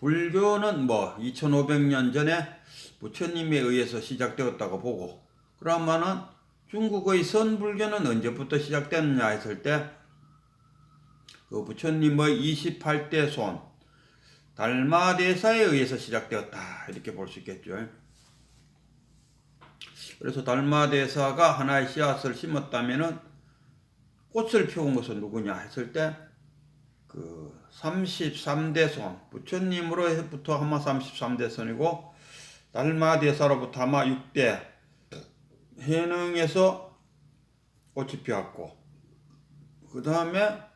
불교는 뭐 2500년 전에 부처님에 의해서 시작되었다고 보고, 그러면은 중국의 선불교는 언제부터 시작됐느냐 했을 때 그 부처님의 28대 손 달마대사에 의해서 시작되었다 이렇게 볼 수 있겠죠. 그래서 달마대사가 하나의 씨앗을 심었다면은 꽃을 피운 것은 누구냐 했을 때 그 33대 손 부처님으로부터 아마 33대 손이고 달마대사로부터 아마 6대 해능에서 꽃이 피었고, 그 다음에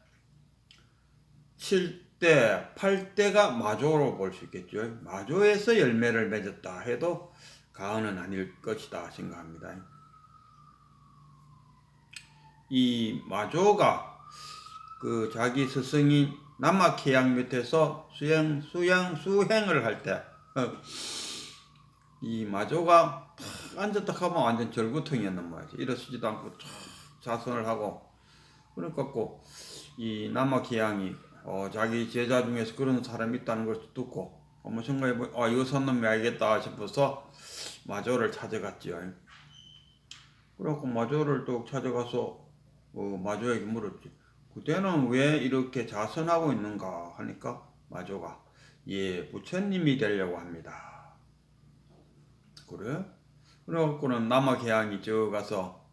7대, 8대가 마조로 볼 수 있겠죠. 마조에서 열매를 맺었다 해도 가언은 아닐 것이다 생각합니다. 이 마조가 그 자기 스승인 남악해양 밑에서 수행을 할 때 이 마조가 탁 앉았다 하면 완전 절구통이었단 말이지. 일어서지도 않고 탁 자선을 하고, 그러니까 이 남악해양이 자기 제자 중에서 그런 사람이 있다는 걸 듣고 한번 생각해보면 이거 선 놈이 알겠다 싶어서 마조를 찾아갔지요. 그래갖고 마조를 또 찾아가서 마조에게 물었지. 그때는 왜 이렇게 자선하고 있는가 하니까 마조가 부처님이 되려고 합니다. 그래? 그래갖고는 남악해양이 저 가서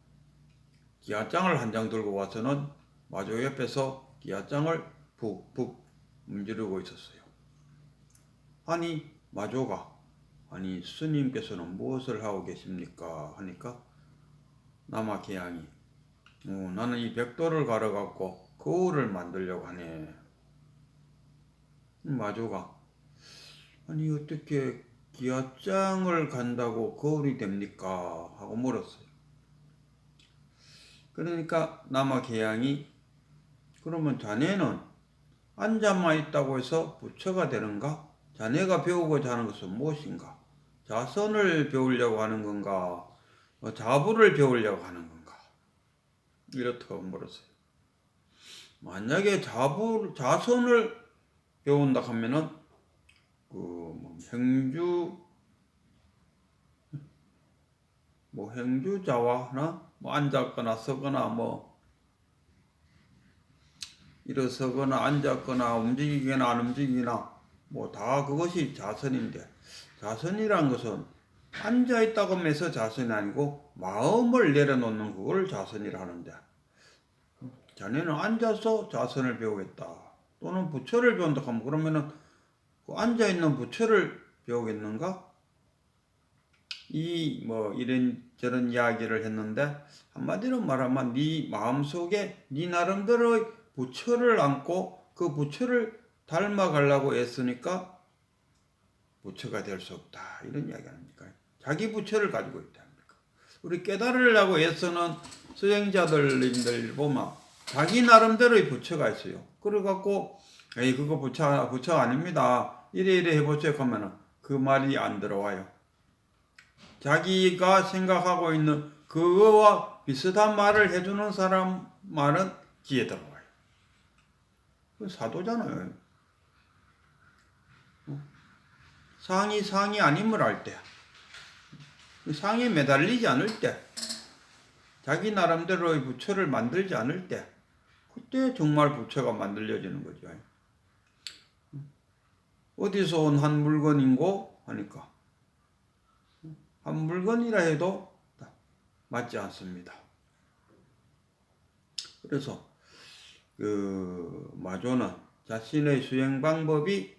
기아장을 한 장 들고 와서는 마조 옆에서 기아장을 푹푹 문지르고 있었어요. 아니 마조가 스님께서는 무엇을 하고 계십니까 하니까 남악해양이 나는 이 벽돌을 갈아갖고 거울을 만들려고 하네. 마조가 어떻게 기아장을 간다고 거울이 됩니까 하고 물었어요. 그러니까 남악해양이 그러면 자네는 앉아만 있다고 해서 부처가 되는가? 자네가 배우고자 하는 것은 무엇인가? 자선을 배우려고 하는 건가? 자부를 배우려고 하는 건가? 이렇다고 물었어요. 만약에 자선을 배운다 하면은 행주자와나 앉았거나 서거나 일어서거나 앉았거나 움직이거나 안 움직이나 다 그것이 자선인데, 자선이란 것은 앉아있다고 해서 자선이 아니고 마음을 내려놓는 그걸 자선이라 하는데, 자네는 앉아서 자선을 배우겠다 또는 부처를 배운다 하면 그러면은 그 앉아있는 부처를 배우겠는가? 이런저런 이야기를 했는데, 한마디로 말하면 네 마음속에 네 나름대로의 부처를 안고 그 부처를 닮아가려고 애쓰니까 부처가 될 수 없다 이런 이야기 아닙니까? 자기 부처를 가지고 있다 아닙니까? 우리 깨달으려고 애쓰는 수행자들인들 보면 자기 나름대로의 부처가 있어요. 그래갖고 그거 부처 아닙니다 이래 해보세요 하면은 그 말이 안 들어와요. 자기가 생각하고 있는 그거와 비슷한 말을 해주는 사람 말은 귀에 들어와요. 사도잖아요. 상이 아님을 할 때, 상에 매달리지 않을 때, 자기 나름대로의 부처를 만들지 않을 때, 그때 정말 부처가 만들어지는 거죠. 어디서 온 한 물건인고 하니까 한 물건이라 해도 맞지 않습니다. 그래서 마조는 자신의 수행 방법이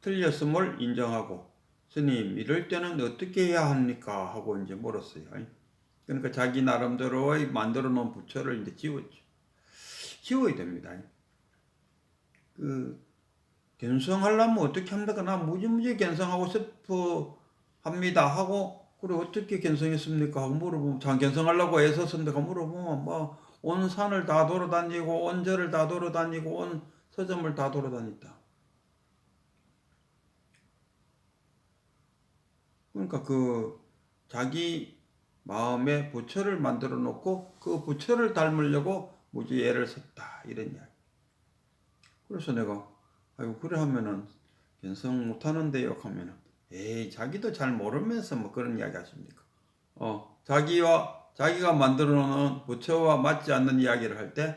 틀렸음을 인정하고, 스님 이럴 때는 어떻게 해야 합니까 하고 이제 물었어요. 그러니까 자기 나름대로의 만들어 놓은 부처를 이제 지워야 됩니다. 견성하려면 어떻게 합니까? 나 무지무지 견성하고 싶어 합니다 하고, 그래 어떻게 견성했습니까 하고 물어보면, 견성하려고 애썼습니까 물어보면 온 산을 다 돌아다니고 온 절을 다 돌아다니고 온 서점을 다 돌아다녔다. 그러니까 자기 마음에 부처를 만들어 놓고 그 부처를 닮으려고 무지 애를 썼다 이런 이야기. 그래서 내가 그래 하면은 견성 못하는데요 하면은 에이 자기도 잘 모르면서 뭐 그런 이야기 하십니까? 자기가 만들어 놓은 부처와 맞지 않는 이야기를 할 때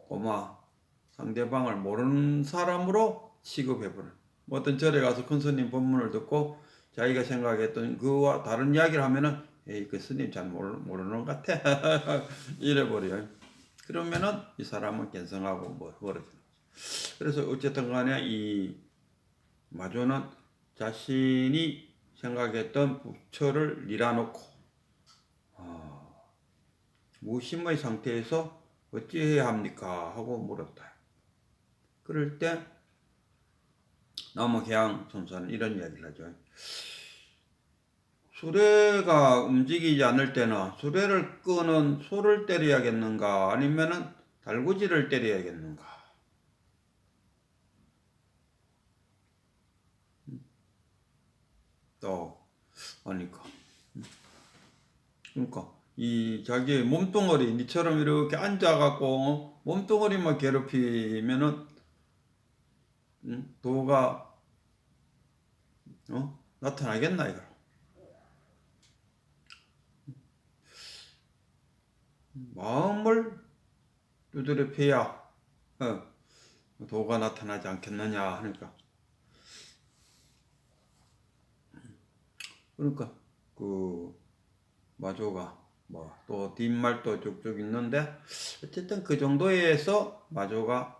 고마 상대방을 모르는 사람으로 취급해버려. 뭐 어떤 절에 가서 큰 스님 법문을 듣고 자기가 생각했던 그와 다른 이야기를 하면은 에이 그 스님 잘 모르는 것 같아 이래버려요. 그러면은 이 사람은 견성하고 뭐 멀어져. 그래서 어쨌든 간에 이 마조는 자신이 생각했던 부처를 밀어놓고 무심의 상태에서 어찌해야 합니까? 하고 물었다. 그럴 때 남무계양 선사는 이런 이야기를 하죠. 수레가 움직이지 않을 때는 수레를 끄는 소를 때려야겠는가 아니면은 달구지를 때려야겠는가. 또 하니까 그러니까 이 자기의 몸뚱어리 니처럼 이렇게 앉아갖고 몸뚱어리만 괴롭히면은 도가 나타나겠나 이거. 마음을 두드려 패야 도가 나타나지 않겠느냐 하니까. 그러니까 그 마조가 뭐 또 뒷말도 쭉쭉 있는데 어쨌든 그 정도에서 마조가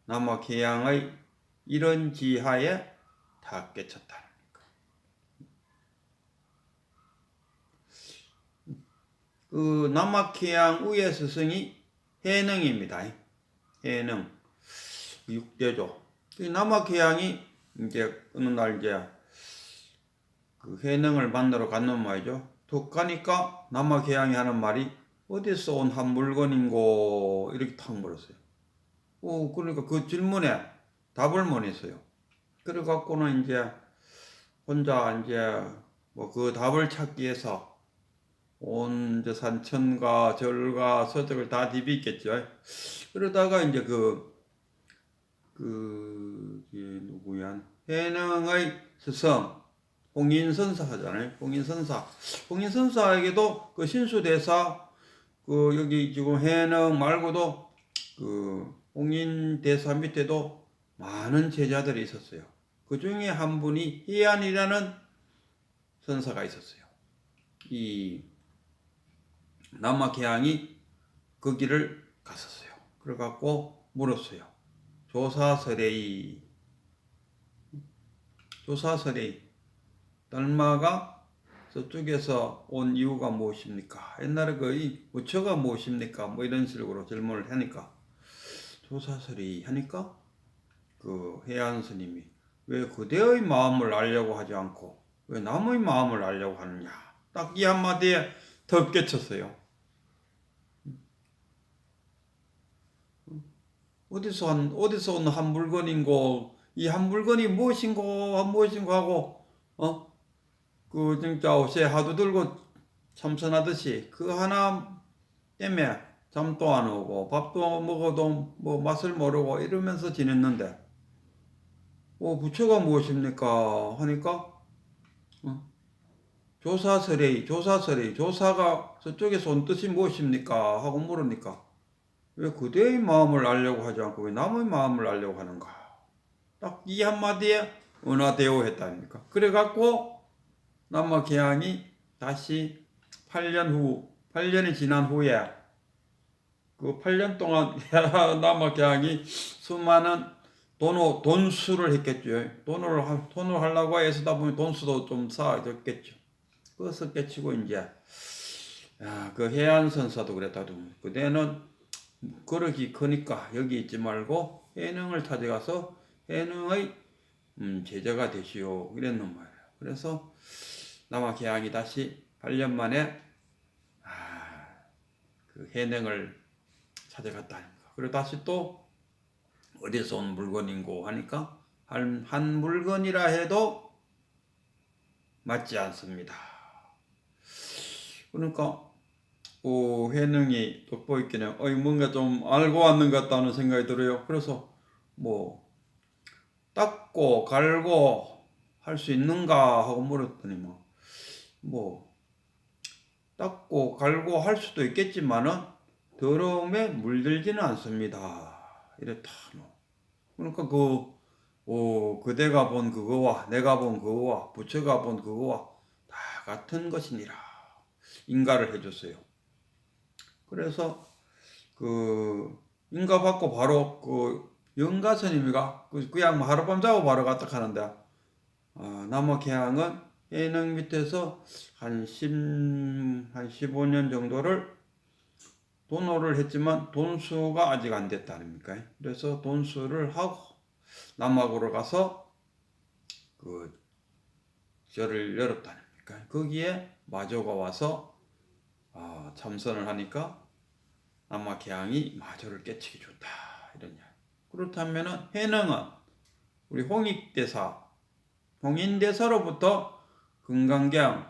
남화계양의 이런 지하에 다 깨쳤다. 그 남화계양 우예 스승이 해능입니다. 해능 6대조. 그 남화계양이 이제 어느 날 이제 그 해능을 만나러 갔는 말이죠. 툭 가니까 남화계양이 하는 말이 어디서 온 한 물건인고 이렇게 탁 물었어요. 그러니까 그 질문에 답을 못 했어요. 그래 갖고는 이제 혼자 이제 뭐 그 답을 찾기 위해서 온 이제 산천과 절과 서적을 다 뒤비겠죠. 그러다가 이제 누구야? 해능의 스승 홍인선사 하잖아요. 홍인선사에게도 그 신수대사 여기 지금 해능 말고도 그 홍인대사 밑에도 많은 제자들이 있었어요. 그 중에 한 분이 희안이라는 선사가 있었어요. 이 남화계양이 그 길을 갔었어요. 그래갖고 물었어요. 조사설의 달마가 저쪽에서 온 이유가 무엇입니까? 옛날에 거의 부처가 무엇입니까? 뭐 이런 식으로 질문을 하니까 조사설의 하니까 그 해안 스님이 왜 그대의 마음을 알려고 하지 않고 왜 남의 마음을 알려고 하느냐? 딱 이 한마디에 더 깨쳤어요. 어디서 온 한 물건인고 이 한 물건이 무엇인고 하고 그 진짜 옷에 하도 들고 참선하듯이 그 하나 때문에 잠도 안 오고 밥도 먹어도 뭐 맛을 모르고 이러면서 지냈는데 부처가 무엇입니까 하니까 조사가 저쪽에서 온 뜻이 무엇입니까 하고 물으니까 왜 그대의 마음을 알려고 하지 않고 왜 남의 마음을 알려고 하는가? 딱 이 한마디에 은하대오했다니까. 그래갖고 남화계양이 다시 8년이 지난 후에 그 8년 동안 남화계양이 수많은 돈수를 했겠죠. 돈을 하려고 애쓰다 보면 돈수도 좀 쌓아졌겠죠. 그것을 깨치고 이제 그 해안선사도 그랬다도 그대는 그러기 크니까 여기 있지 말고 해능을 찾아가서 해능의 제자가 되시오 이랬는 말이에요. 그래서 남화계양이 다시 8년 만에 그 해능을 찾아갔다 아닙니까? 그리고 다시 또 어디서 온 물건인고 하니까 한 물건이라 해도 맞지 않습니다. 그러니까 해능이 돋보이기는 뭔가 좀 알고 왔는 것 같다는 생각이 들어요. 그래서 뭐 닦고 갈고 할 수 있는가 하고 물었더니 뭐 닦고 갈고 할 수도 있겠지만은 더러움에 물들지는 않습니다. 이랬다. 그러니까 그대가 본 그거와 내가 본 그거와 부처가 본 그거와 다 같은 것이니라 인가를 해줬어요. 그래서 인가 받고 바로 영가 스님이가 그냥 하룻밤 자고 바로 갔다 가는데 남학해양은 해능 밑에서 한 15년 정도를 돈호를 했지만 돈수가 아직 안 됐다 아닙니까? 그래서 돈수를 하고 남학으로 가서 절을 열었다 아닙니까? 거기에 마조가 와서 참선을 하니까 남학해양이 마조를 깨치기 좋다 이런 이야기. 그렇다면은 해능은 우리 홍인대사로부터 금강경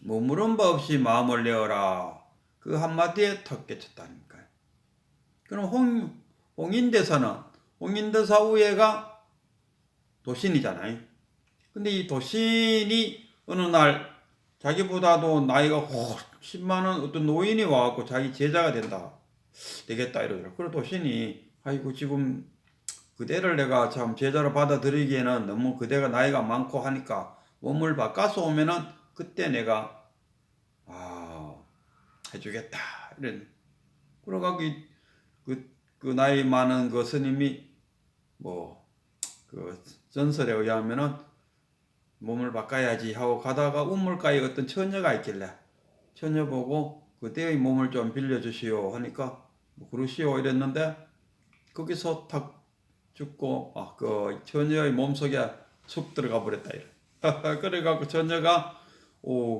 머무른 바 없이 마음을 내어라 그 한마디에 턱 깨쳤다니까요. 그럼 홍인대사 우예가 도신이잖아요. 근데 이 도신이 어느 날 자기보다도 나이가 훨씬 많은 어떤 노인이 와갖고 자기 제자가 되겠다 이러더라고요. 그래서 도신이 아이고 지금 그대를 내가 참 제자로 받아들이기에는 너무 그대가 나이가 많고 하니까 몸을 바꿔서 오면은 그때 내가 해주겠다 이런. 그러고 그 나이 많은 그 스님이 그 전설에 의하면은 몸을 바꿔야지 하고 가다가 우물가에 어떤 처녀가 있길래 처녀 보고 그대의 몸을 좀 빌려주시오 하니까 그러시오 이랬는데 거기서 탁 죽고 그 처녀의 몸속에 쑥 들어가 버렸다 이래. 그래갖고 처녀가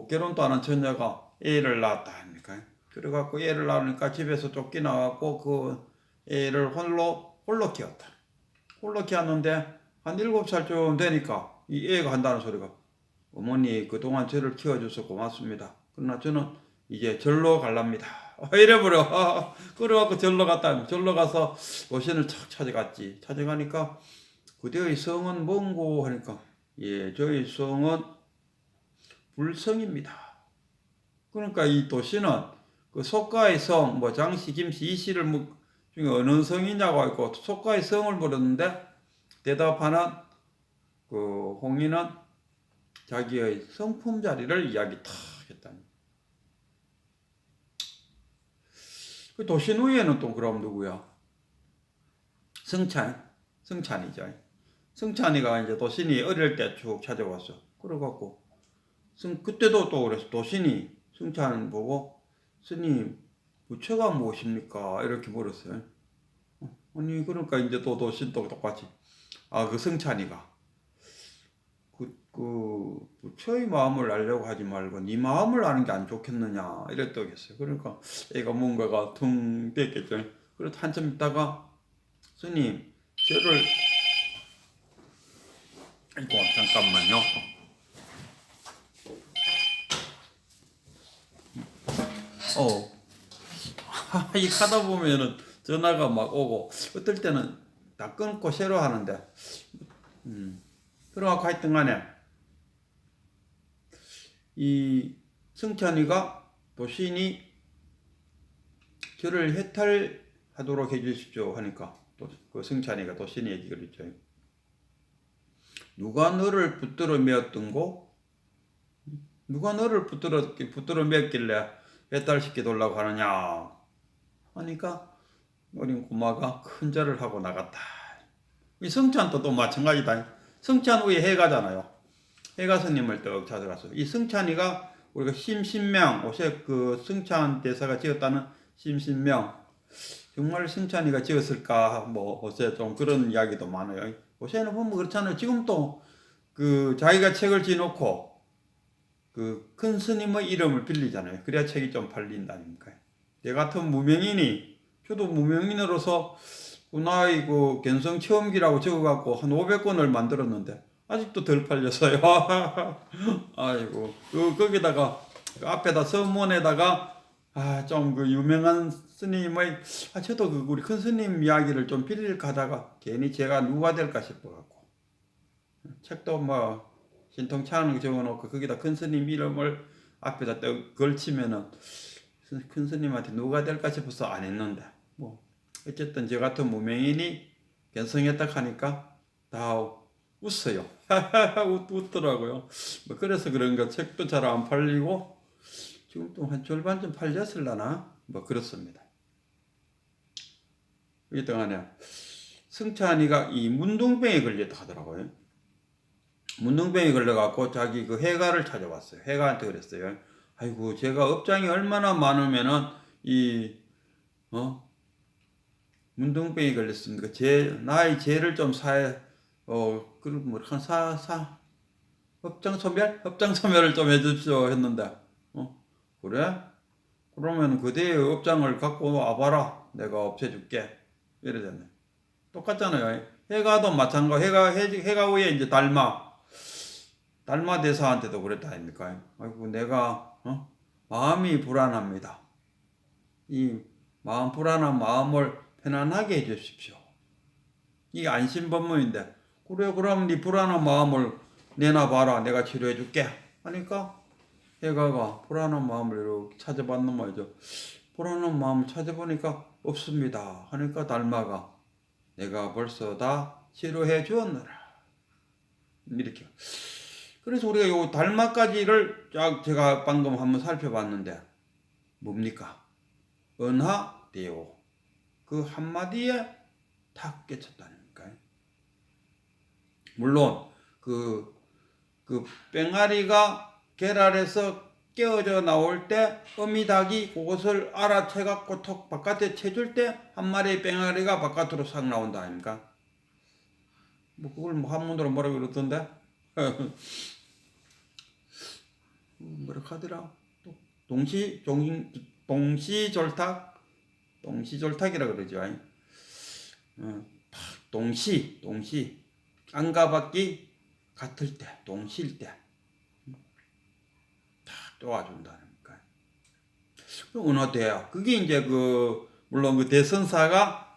결혼도 안 한 처녀가 애를 낳았다 하니까 그래갖고 애를 낳으니까 집에서 쫓겨나갖고 그 애를 홀로 키웠다. 홀로 키웠는데 한 7살쯤 되니까 이 애가 한다는 소리가 어머니 그동안 저를 키워줘서 고맙습니다. 그러나 저는 이제 절로 갈랍니다. 이래버려. 그래갖고 절로 가서 도신을 척 찾아갔지. 찾아가니까 그대의 성은 뭔고 하니까 저희 성은 불성입니다. 그러니까 이 도신은 그 속가의 성, 장씨, 김씨, 이씨를 중에 어느 성이냐고 했고 속가의 성을 물었는데 대답하는 그 홍인은 자기의 성품 자리를 이야기 탁 했다니. 그 도신 후에는 또 그럼 누구야? 성찬이죠. 성찬이가 이제 도신이 어릴 때 쭉 찾아왔어. 그래갖고 그때도 또 그래서 도신이 성찬 보고 스님 부처가 무엇입니까? 이렇게 물었어요. 아니 그러니까 이제 또 도신도 똑같이 그 성찬이가 그 부처의 마음을 알려고 하지 말고 네 마음을 아는 게 안 좋겠느냐 이랬더겠어요. 그러니까 애가 뭔가가 퉁 뺐겠죠. 그래서 한참 있다가 스님 저를 이거 잠깐만요. 이 하다 보면은 전화가 막 오고 어떨 때는 다 끊고 새로 하는데 그러고 하여튼 간에 이 성찬이가 도신이 저를 해탈하도록 해주십시오 하니까 그 성찬이가 도신이 얘기를 했죠. 누가 너를 붙들어 메었던고? 누가 너를 붙들어 메었길래 해탈시켜달라고 하느냐 하니까 어린 고마가 큰 절을 하고 나갔다. 이 성찬도 또 마찬가지다. 성찬 후에 해가잖아요. 해가 스님을 떡 찾아갔어. 이 성찬이가 우리가 심신명, 요새 그 성찬 대사가 지었다는 심신명, 정말 성찬이가 지었을까, 요새 좀 그런 이야기도 많아요. 요새는 보면 그렇잖아요. 지금 또 그 자기가 책을 지놓고 그 큰 스님의 이름을 빌리잖아요. 그래야 책이 좀 팔린다니까. 내 같은 무명인이, 저도 무명인으로서 나의 그 견성 체험기라고 적어갖고 한 500권을 만들었는데 아직도 덜 팔렸어요. 아이고 거기다가 그 앞에다 서문에다가 좀 그 유명한 스님의 저도 그 우리 큰 스님 이야기를 좀 빌릴까 하다가 괜히 제가 누가 될까 싶어갖고 책도 뭐 신통찮은 거 적어놓고 거기다 큰 스님 이름을 앞에다 걸치면은 큰 스님한테 누가 될까 싶어서 안 했는데 뭐 어쨌든 저 같은 무명인이 견성했다 하니까 다 웃어요. 웃더라고요. 뭐 그래서 그런가 책도 잘 안 팔리고 지금 또 한 절반쯤 팔렸을라나 뭐 그렇습니다. 이 동안에 승찬이가 이 문둥병에 걸렸다 하더라고요. 문둥병에 걸려갖고 자기 그 해가를 찾아왔어요. 해가한테 그랬어요. 아이고 제가 업장이 얼마나 많으면은 이 문둥병에 걸렸습니까? 나의 죄를 좀 그럼 뭐한 업장 소멸을 좀 해주십시오 했는데 그래? 그러면 그대의 업장을 갖고 와봐라. 내가 없애줄게. 이래 됐네. 똑같잖아요. 해가도 마찬가지. 해가 위에 이제 달마 대사한테도 그랬다 아닙니까? 아이고 내가 마음이 불안합니다. 이 마음 불안한 마음을 편안하게 해주십시오. 이게 안심법문인데 그래 그럼 네 불안한 마음을 내놔봐라. 내가 치료해줄게. 하니까 해가가 불안한 마음을 이렇게 찾아봤는 말이죠. 불안한 마음을 찾아보니까 없습니다. 하니까 달마가 내가 벌써 다 치료해 주었노라. 이렇게. 그래서 우리가 요 달마까지를 쫙 제가 방금 한번 살펴봤는데 뭡니까? 은하대오. 그 한마디에 탁 깨쳤다니까. 물론 그 뺑아리가 계랄에서 깨어져 나올 때 어미닭이 그것을 알아채갖고 톡 바깥에 채줄 때 한 마리의 뺑아리가 바깥으로 싹 나온다 아닙니까? 뭐 그걸 뭐 한문으로 뭐라고 그러던데? 뭐라 하더라? 동시졸탁이라 그러죠. 동시 안가받기 같을 때 동시일 때 도와준다니까. 은하대야. 그게 이제 물론 그 대선사가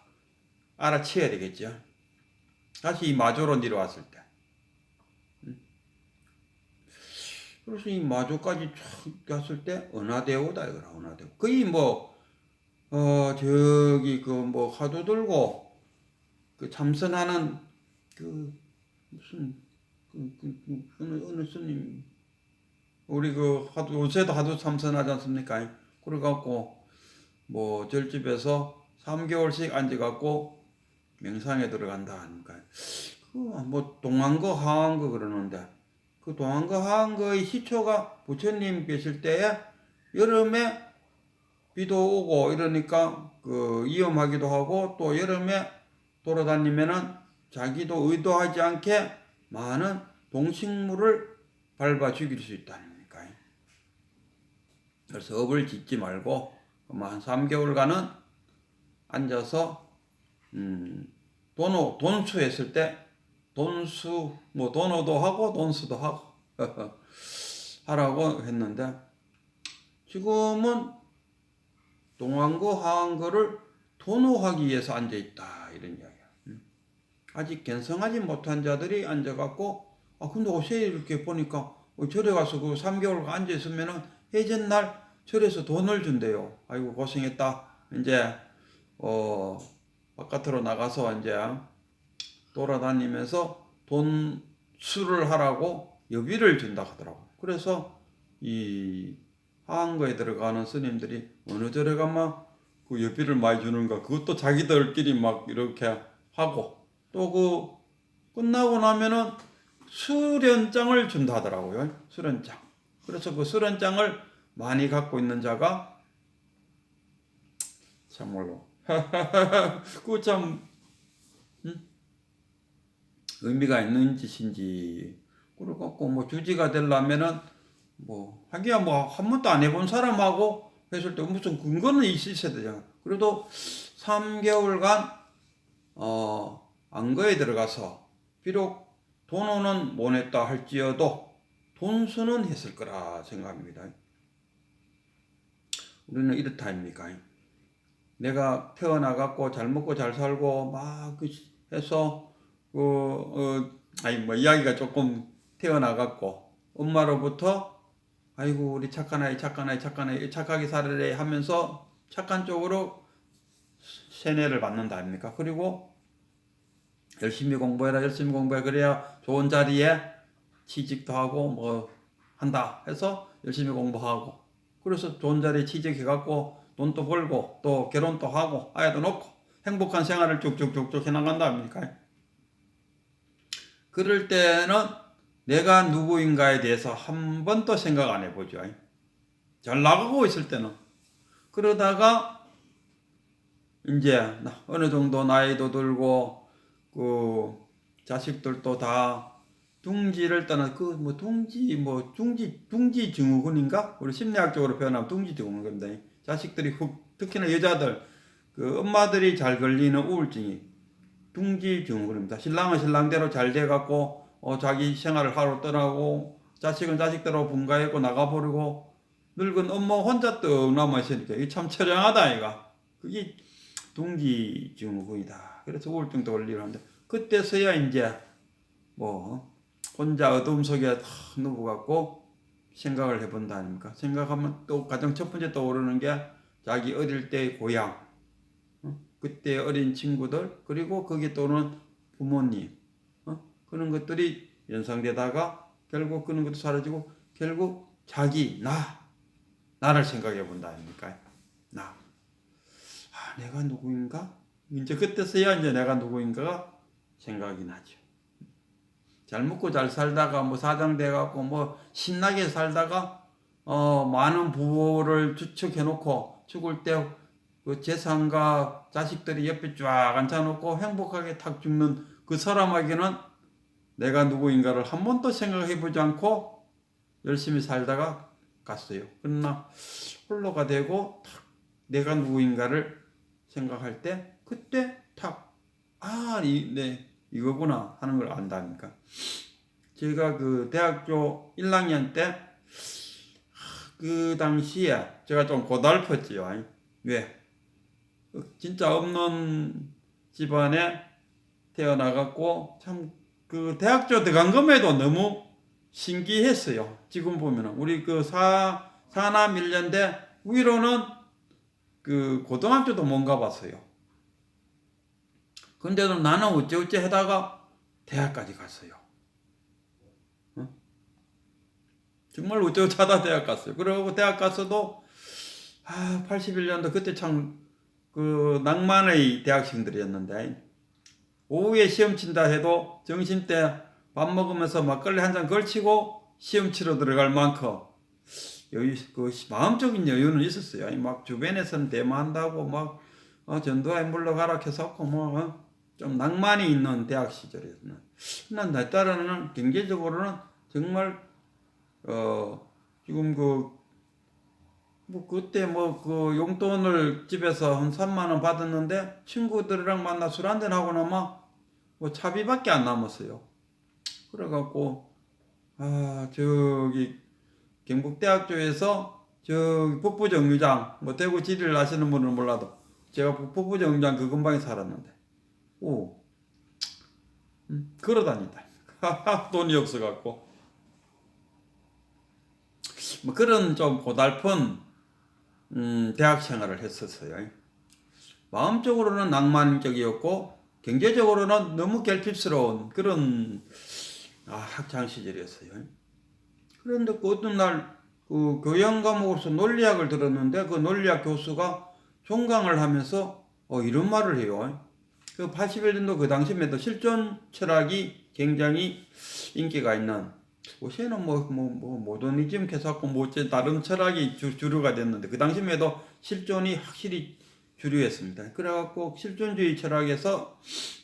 알아채야 되겠죠. 다시 이 마조로 내려왔을 때. 그래서 이 마조까지 쭉 갔을 때 은하대오다 이거라. 은하대오. 거의 저기 화두 들고 참선하는 무슨 어느 스님 우리 요새도 하도 참선하지 않습니까? 그래갖고 절집에서 3개월씩 앉아갖고 명상에 들어간다 하니까 동안거 하안거 그러는데 그 동안거 하안거의 시초가 부처님 계실 때에 여름에 비도 오고 이러니까 위험하기도 하고 또 여름에 돌아다니면은 자기도 의도하지 않게 많은 동식물을 밟아 죽일 수 있다는 그래서 업을 짓지 말고 한 3개월간은 앉아서 돈수 했을 때 돈어도 하고 돈수도 하고 하라고 했는데 지금은 동안거 하안거를 돈호하기 위해서 앉아있다 이런 이야기야. 아직 견성하지 못한 자들이 앉아갖고 근데 어제 이렇게 보니까 절에 가서 3개월 앉아있으면은 해전날 절에서 돈을 준대요. 아이고 고생했다. 이제 바깥으로 나가서 이제 돌아다니면서 돈수를 하라고 여비를 준다 하더라고. 그래서 이 하안거에 들어가는 스님들이 어느 절에 가면 그 여비를 많이 주는가 그것도 자기들끼리 막 이렇게 하고 또 끝나고 나면은 수련장을 준다 하더라고요. 수련장. 그래서 그 수련장을 많이 갖고 있는 자가 참말로 그거 참 의미가 있는 짓인지 그래갖고 주지가 되려면은 하기야 한 번도 안 해본 사람하고 했을 때 무슨 근거는 있어야 되잖아. 그래도 3개월간 안거에 들어가서 비록 돈은 못 냈다 할지어도 돈수는 했을 거라 생각합니다. 우리는 이렇다 아닙니까? 내가 태어나갖고 잘 먹고 잘 살고 막 해서 아니 뭐 이야기가 조금 태어나갖고 엄마로부터 아이고 우리 착한 아이 착한 아이 착한 아이 착하게 살으래 하면서 착한 쪽으로 세뇌를 받는다 아닙니까? 그리고 열심히 공부해라 열심히 공부해 그래야 좋은 자리에 취직도 하고 뭐 한다 해서 열심히 공부하고 그래서 좋은 자리에 취직해갖고 돈도 벌고 또 결혼도 하고 아이도 놓고 행복한 생활을 쭉쭉쭉쭉 해나간다 아닙니까? 그럴 때는 내가 누구인가에 대해서 한 번도 생각 안 해보죠. 잘 나가고 있을 때는. 그러다가 이제 어느 정도 나이도 들고 그 자식들도 다 둥지를 떠나 둥지 증후군인가? 우리 심리학적으로 표현하면 둥지 증후군입니다. 자식들이 특히나 여자들 그 엄마들이 잘 걸리는 우울증이 둥지 증후군입니다. 신랑은 신랑대로 잘 돼갖고 자기 생활을 하러 떠나고 자식은 자식대로 분가했고 나가버리고 늙은 엄마 혼자 떡 남아있으니까 이게 참 처량하다 아이가. 그게 둥지 증후군이다. 그래서 우울증도 걸리고 합니다. 그때서야 이제 뭐 혼자 어둠 속에 탁 누워갖고 생각을 해본다 아닙니까? 생각하면 또 가장 첫 번째 떠오르는 게 자기 어릴 때의 고향, 그때 어린 친구들, 그리고 거기 또는 부모님, 그런 것들이 연상되다가 결국 그런 것도 사라지고 결국 자기, 나를 생각해 본다 아닙니까? 내가 누구인가? 이제 그때서야 이제 내가 누구인가가 생각이 나죠. 잘 먹고 잘 살다가 뭐 사장 돼갖고 뭐 신나게 살다가 많은 부를 축적해놓고 죽을 때 그 재산과 자식들이 옆에 쫙 앉혀놓고 행복하게 탁 죽는 그 사람에게는 내가 누구인가를 한 번도 생각해보지 않고 열심히 살다가 갔어요. 그러나 홀로가 되고 탁 내가 누구인가를 생각할 때 그때 탁 이거구나 하는 걸 안다니까. 제가 그 대학교 1학년 때 그 당시에 제가 좀 고달팠지요. 왜? 진짜 없는 집안에 태어나갖고 참 그 대학교 들어간 것에도 너무 신기했어요. 지금 보면은 우리 그 사남 1년대 위로는 그 고등학교도 못 가봤어요. 근데도 나는 어찌어찌 하다가 대학까지 갔어요. 정말 어찌어찌 하다 대학 갔어요. 그리고 대학 가서도 81년도 그때 참 그 낭만의 대학생들이었는데 오후에 시험 친다 해도 점심때 밥 먹으면서 막걸리 한 잔 걸치고 시험 치러 들어갈 만큼 마음적인 여유는 있었어요. 막 주변에서는 대마한다고 막 전두환에 물러가라 해서 좀 낭만이 있는 대학 시절이었나. 내 딸은 경제적으로는 정말 지금 그때 그 용돈을 집에서 한 3만 원 받았는데 친구들이랑 만나 술 한잔 하고 나면 차비밖에 안 남았어요. 그래갖고 저기 경북대학교에서 저기 북부정류장 대구 지리를 아시는 분은 몰라도 제가 북부정류장 그 근방에 살았는데 걸어다니다 돈이 없어갖고 그런 좀 고달픈 대학 생활을 했었어요. 마음적으로는 낭만적이었고 경제적으로는 너무 결핍스러운 그런 학창 시절이었어요. 그런데 그 어떤 날 그 교양 과목으로서 논리학을 들었는데 그 논리학 교수가 종강을 하면서 이런 말을 해요. 그 81년도 그 당시에도 실존 철학이 굉장히 인기가 있는 요새는 모더니즘 개사고 다른 철학이 주류가 됐는데 그 당시에도 실존이 확실히 주류였습니다. 그래갖고 실존주의 철학에서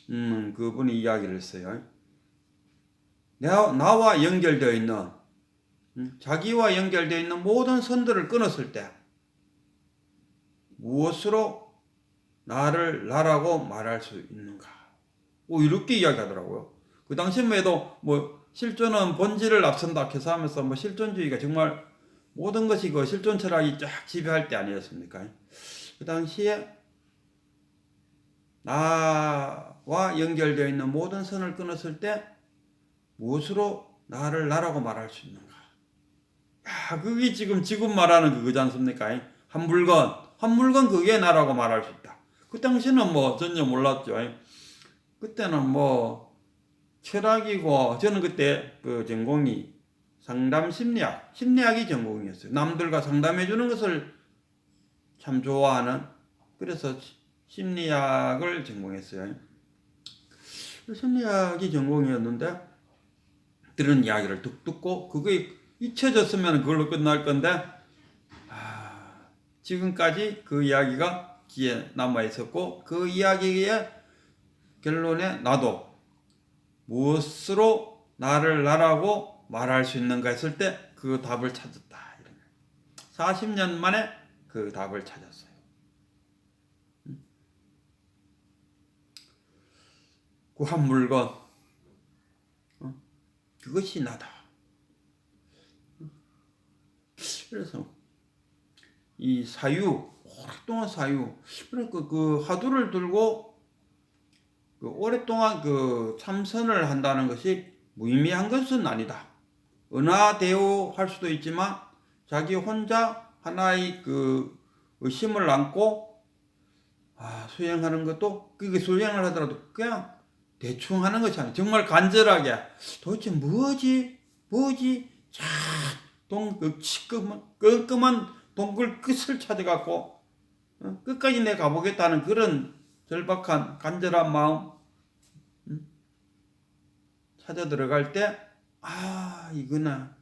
그분이 이야기를 했어요. 나와 연결되어 있는 자기와 연결되어 있는 모든 선들을 끊었을 때 무엇으로 나라고 말할 수 있는가? 이렇게 이야기하더라고요. 그 당시에도 실존은 본질을 앞선다 해서 하면서 실존주의가 정말 모든 것이 그 실존 철학이 쫙 지배할 때 아니었습니까? 그 당시에 나와 연결되어 있는 모든 선을 끊었을 때 무엇으로 나를 나라고 말할 수 있는가? 야, 그게 지금 말하는 그거지 않습니까? 한 물건 그게 나라고 말할 수 있다. 그 당시는 뭐 전혀 몰랐죠. 그때는 뭐 철학이고, 저는 그때 그 전공이 상담 심리학이 전공이었어요. 남들과 상담해 주는 것을 참 좋아하는, 그래서 심리학을 전공했어요. 심리학이 전공이었는데 들은 이야기를 듣고 그게 잊혀졌으면 그걸로 끝날 건데, 지금까지 그 이야기가 귀에 남아 있었고, 그 이야기의 결론에 나도 무엇으로 나를 나라고 말할 수 있는가 했을 때 그 답을 찾았다. 40년 만에 그 답을 찾았어요. 그 한 물건, 그것이 나다. 그래서 이 사유, 오랫동안 사유, 그러니까 그 화두를 들고 그 오랫동안 그 참선을 한다는 것이 무의미한 것은 아니다. 은하대오할 수도 있지만 자기 혼자 하나의 그 의심을 안고 수행하는 것도, 그게 수행을 하더라도 그냥 대충 하는 것이 아니라 정말 간절하게 도대체 뭐지 끔끔한 동굴 끝을 찾아갖고 끝까지 내 가보겠다는 그런 절박한 간절한 마음 찾아 들어갈 때 이거구나.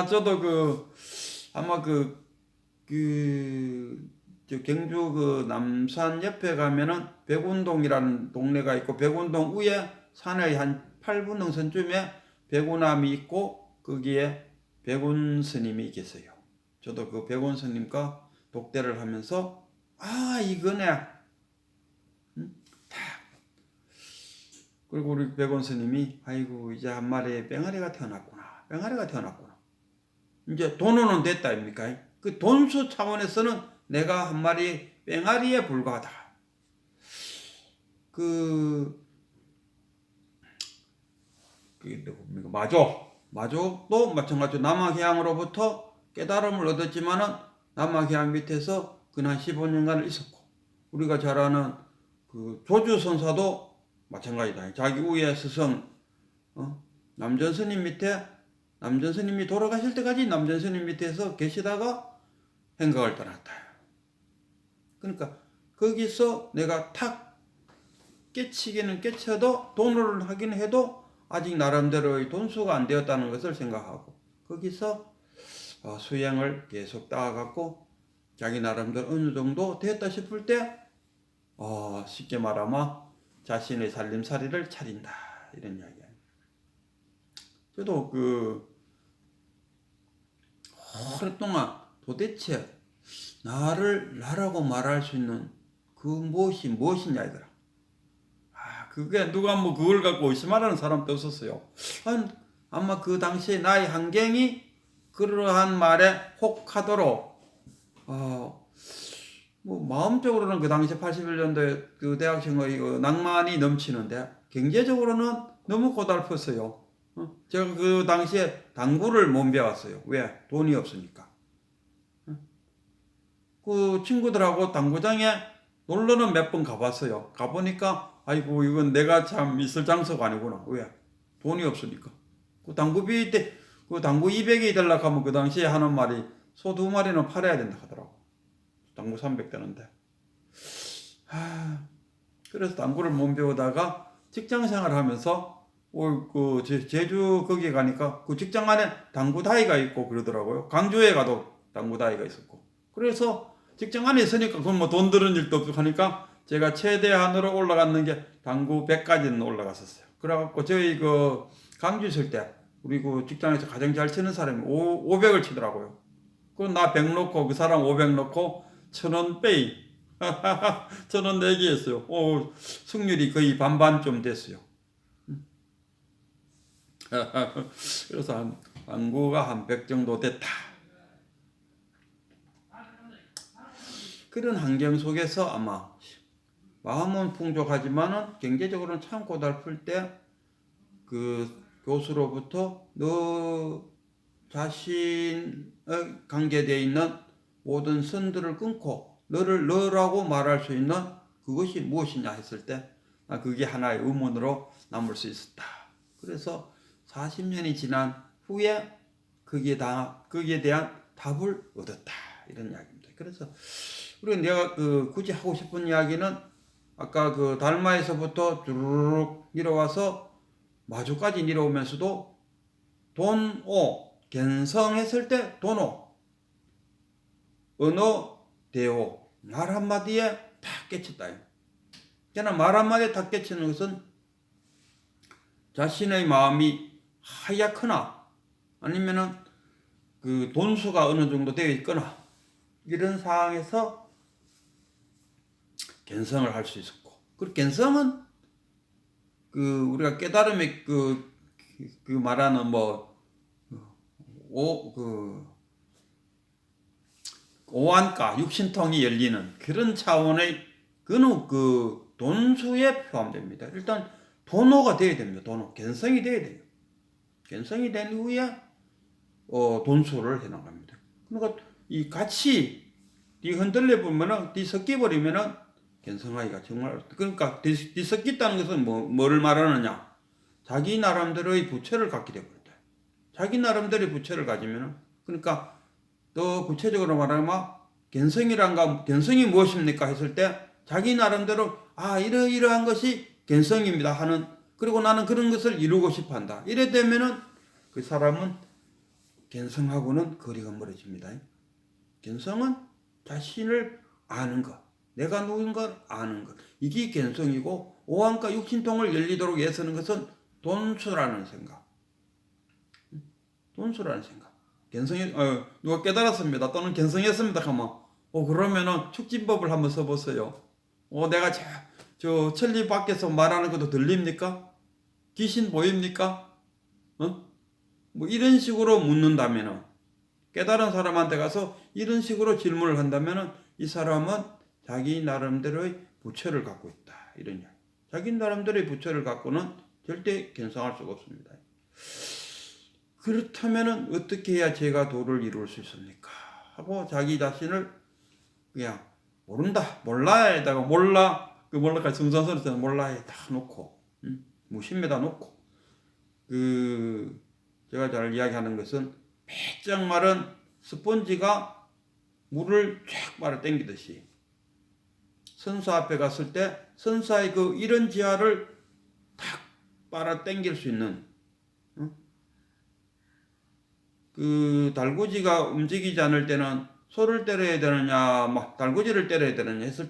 저도 아마 저 경주 그 남산 옆에 가면은 백운동이라는 동네가 있고, 백운동 위에 산의 한 8분 능선쯤에 백운암이 있고, 거기에 백운 스님이 계세요. 저도 그 백운 스님과 독대를 하면서 이거네. 그리고 우리 백운 스님이 아이고 이제 한 마리의 뺑아리가 태어났구나. 이제 돈으로는 됐다 아닙니까? 그 돈수 차원에서는 내가 한 마리 뺑아리에 불과하다. 마족도 마찬가지로 남아계양으로부터 깨달음을 얻었지만은 남아계양 밑에서 그한 15년간을 있었고, 우리가 잘 아는 그 조주선사도 마찬가지다. 자기 우애 스승 남전스님 밑에, 남전스님이 돌아가실 때까지 남전스님 밑에서 계시다가 행각을 떠났다. 그러니까 거기서 내가 탁 깨치기는 깨쳐도 돈을 하긴 해도 아직 나름대로의 돈수가 안 되었다는 것을 생각하고, 거기서 수행을 계속 따라갔고 자기 나름대로 어느 정도 됐다 싶을 때 쉽게 말하면 자신의 살림살이를 차린다, 이런 이야기예요. 저도 오랫동안 도대체 나라고 말할 수 있는 그 무엇이냐 이거라. 그게 누가 뭐 그걸 갖고 의심하라는 사람도 없었어요. 아마 그 당시에 나의 환경이 그러한 말에 혹하도록 뭐 마음적으로는 그 당시 81년도에 그 대학생의 그 낭만이 넘치는데 경제적으로는 너무 고달팠어요. 제가 그 당시에 당구를 못 배웠어요. 왜? 돈이 없으니까. 그 친구들하고 당구장에 놀러는 몇 번 가봤어요. 가보니까 아이고 이건 내가 참 있을 장소가 아니구나. 왜? 돈이 없으니까. 그 당구비 때 그 당구 200이 되려고 하면 그 당시에 하는 말이 소 2마리는 팔아야 된다 하더라고. 당구 300 되는데. 그래서 당구를 못 배우다가 직장 생활하면서 그 제주 거기 가니까 그 직장 안에 당구 다이가 있고 그러더라고요. 강주에 가도 당구 다이가 있었고. 그래서 직장 안에 있으니까 그건 뭐 돈 드는 일도 없고 하니까 제가 최대한으로 올라갔는 게 당구 100까지는 올라갔었어요. 그래갖고 저희 그 강주 있을 때 우리 그 직장에서 가장 잘 치는 사람이 500을 치더라고요. 그 나 100 넣고 그 사람 500 넣고 1000원 빼이 1000원 내기했어요. 승률이 거의 반반쯤 됐어요. 그래서 당구가 한 100 정도 됐다. 그런 환경 속에서 아마 마음은 풍족하지만은 경제적으로는 참 고달플 때 그 교수로부터 너 자신의 관계되어 있는 모든 선들을 끊고 너를 너라고 말할 수 있는 그것이 무엇이냐 했을 때 그게 하나의 의문으로 남을 수 있었다. 그래서 40년이 지난 후에 거기에 대한 답을 얻었다. 이런 이야기입니다. 그래서 우리가 내가 굳이 하고 싶은 이야기는 아까 그 달마에서부터 주르륵 내려와서 마주까지 내려오면서도 돈오 견성했을 때 돈오 언어 대오 말 한마디에 다 깨쳤다. 그러나 말 한마디에 다 깨치는 것은 자신의 마음이 하얗거나 아니면은 그 돈수가 어느 정도 되어 있거나 이런 상황에서 견성을 할 수 있었고, 그 견성은 그 우리가 깨달음의 그 말하는 오한가 육신통이 열리는 그런 차원의 그 돈수에 포함됩니다. 일단 돈호가 되어야 됩니다. 돈호 견성이 되어야 돼요. 견성이 된 후에 돈수를 해 나갑니다. 그러니까 이 같이 흔들려 보면은 섞여 버리면은 견성하기가 정말 그러니까 섞였다는 것은 뭐를 말하느냐? 자기 나름대로의 부처를 갖게 되거든요. 자기 나름대로의 부처를 가지면은 그러니까 더 구체적으로 말하면 견성이 무엇입니까 했을 때 자기 나름대로 이러이러한 것이 견성입니다 하는, 그리고 나는 그런 것을 이루고 싶어 한다. 이래 되면은 그 사람은 견성하고는 거리가 멀어집니다. 견성은 자신을 아는 것, 내가 누군가 아는 것, 이게 견성이고, 오한과 육신통을 열리도록 애쓰는 것은 돈수라는 생각. 돈수라는 생각. 견성이 누가 깨달았습니다. 또는 견성했습니다 하면 그러면은 축진법을 한번 써보세요. 내가 저 천리 밖에서 말하는 것도 들립니까? 귀신 보입니까? 뭐 이런 식으로 묻는다면은, 깨달은 사람한테 가서 이런 식으로 질문을 한다면은 이 사람은 자기 나름대로의 부처를 갖고 있다. 이런 이야기. 자기 나름대로의 부처를 갖고는 절대 견성할 수가 없습니다. 그렇다면은 어떻게 해야 제가 도를 이룰 수 있습니까? 하고 자기 자신을 그냥 모른다, 몰라에다가 몰라까지 승선선에서 몰라에 다 놓고, 무심에다 놓고, 제가 잘 이야기하는 것은 배짱 마른 스펀지가 물을 쫙 빨아 당기듯이 선수 앞에 갔을 때 선수의 그 이런 지하를 탁 빨아 당길 수 있는, 그 달구지가 움직이지 않을 때는 소를 때려야 되느냐, 달구지를 때려야 되느냐 했을